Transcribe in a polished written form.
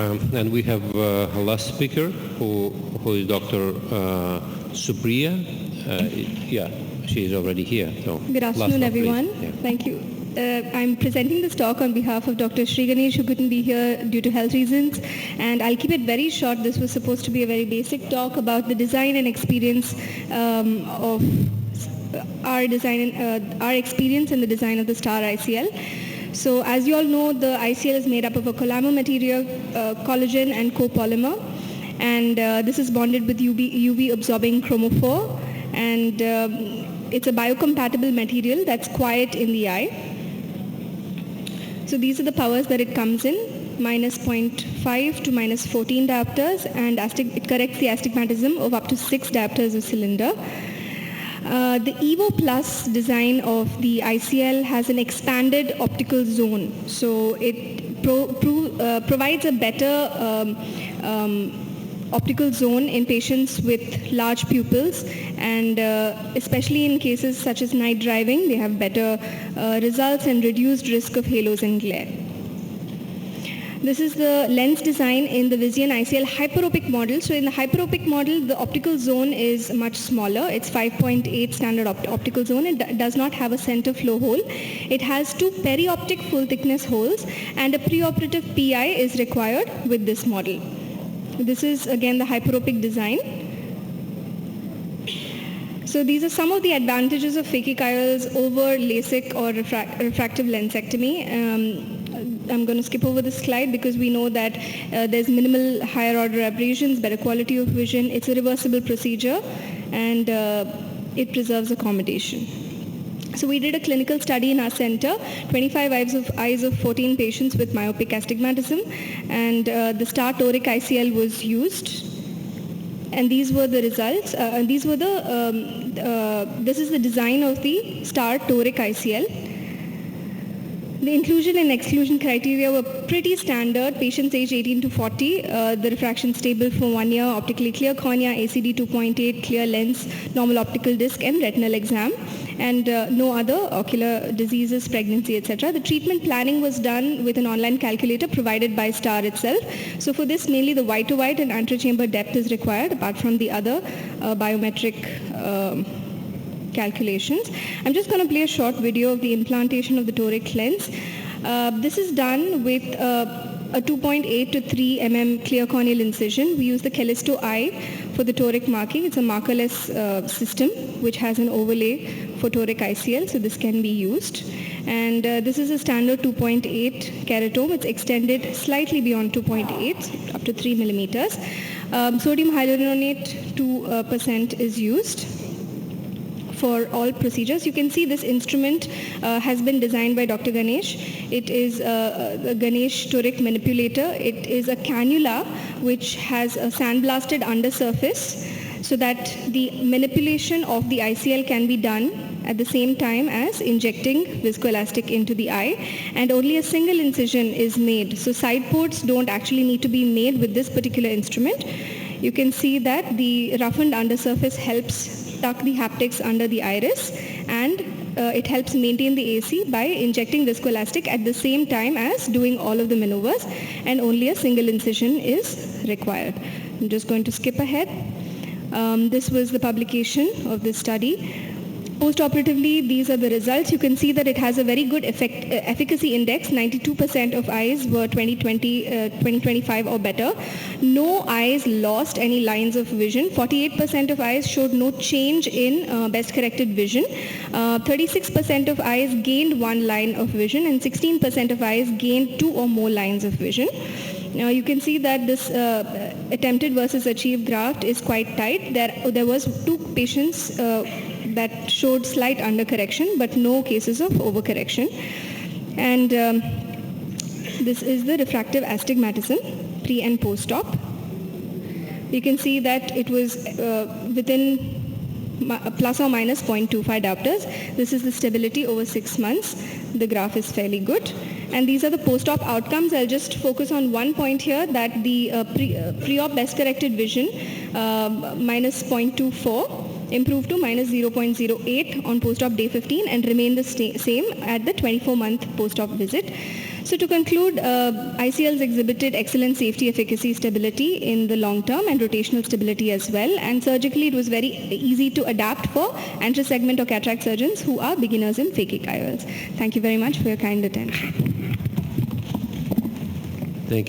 And we have a last speaker who is Dr. Supriya. Yeah, she is already here. So good afternoon, everyone. Yeah. Thank you. I'm presenting this talk on behalf of Dr. Sri Ganesh, who couldn't be here due to health reasons. And I'll keep it very short. This was supposed to be a very basic talk about the design and experience of our design, our experience in the design of the STAR ICL. So as you all know, the ICL is made up of a Colamo material, collagen and copolymer. And this is bonded with UV absorbing chromophore. And it's a biocompatible material that's quiet in the eye. So these are the powers that it comes in, minus 0.5 to minus 14 diopters, and it corrects the astigmatism of up to 6 diopters of cylinder. The EVO Plus design of the ICL has an expanded optical zone. So it provides a better optical zone in patients with large pupils, and especially in cases such as night driving, they have better results and reduced risk of halos and glare. This is the lens design in the Vision ICL hyperopic model. So in the hyperopic model, the optical zone is much smaller. It's 5.8 standard optical zone. It does not have a center flow hole. It has 2 perioptic full thickness holes, and a preoperative PI is required with this model. This is again the hyperopic design. So these are some of the advantages of phakic IOLs over LASIK or refractive lensectomy. I'm going to skip over this slide because we know that there's minimal higher order aberrations, better quality of vision. It's a reversible procedure, and it preserves accommodation. So we did a clinical study in our center, 25 eyes of 14 patients with myopic astigmatism, and the STAR Toric ICL was used. And these were the results. This is the design of the STAR Toric ICL. The inclusion and exclusion criteria were pretty standard. Patients age 18 to 40, the refraction stable for 1 year, optically clear cornea, ACD 2.8, clear lens, normal optical disc, and retinal exam, and no other ocular diseases, pregnancy, etc. The treatment planning was done with an online calculator provided by STAR itself. So for this, mainly the white to white and antechamber depth is required, apart from the other biometric calculations. I'm just going to play a short video of the implantation of the toric lens. This is done with a 2.8 to 3 mm clear corneal incision. We use the Callisto I for the toric marking. It's a markerless system which has an overlay for toric ICL, so this can be used. And this is a standard 2.8 keratome. It's extended slightly beyond 2.8, up to 3 millimeters. Sodium hyaluronate 2% is used for all procedures. You can see this instrument has been designed by Dr. Ganesh. It is a Ganesh toric manipulator. It is a cannula which has a sandblasted undersurface so that the manipulation of the ICL can be done at the same time as injecting viscoelastic into the eye, and only a single incision is made. So side ports don't actually need to be made with this particular instrument. You can see that the roughened undersurface helps tuck the haptics under the iris, and it helps maintain the AC by injecting viscoelastic at the same time as doing all of the maneuvers, and only a single incision is required. I'm just going to skip ahead. This was the publication of this study. Post-operatively, these are the results. You can see that it has a very good efficacy index. 92% of eyes were 20/25 or better. No eyes lost any lines of vision. 48% of eyes showed no change in best corrected vision. 36% of eyes gained 1 line of vision, and 16% of eyes gained 2 or more lines of vision. Now you can see that this attempted versus achieved graph is quite tight. There was 2 patients that showed slight undercorrection, but no cases of overcorrection. And this is the refractive astigmatism, pre and post-op. You can see that it was within plus or minus 0.25 diopters. This is the stability over 6 months. The graph is fairly good. And these are the post-op outcomes. I'll just focus on one point here, that the pre-op best corrected vision minus 0.24 improved to minus 0.08 on post-op day 15 and remained the same at the 24-month post-op visit. So to conclude, ICLs exhibited excellent safety, efficacy, stability in the long term and rotational stability as well. And surgically, it was very easy to adapt for anterior segment or cataract surgeons who are beginners in phakic IOLs. Thank you very much for your kind attention. Thank you.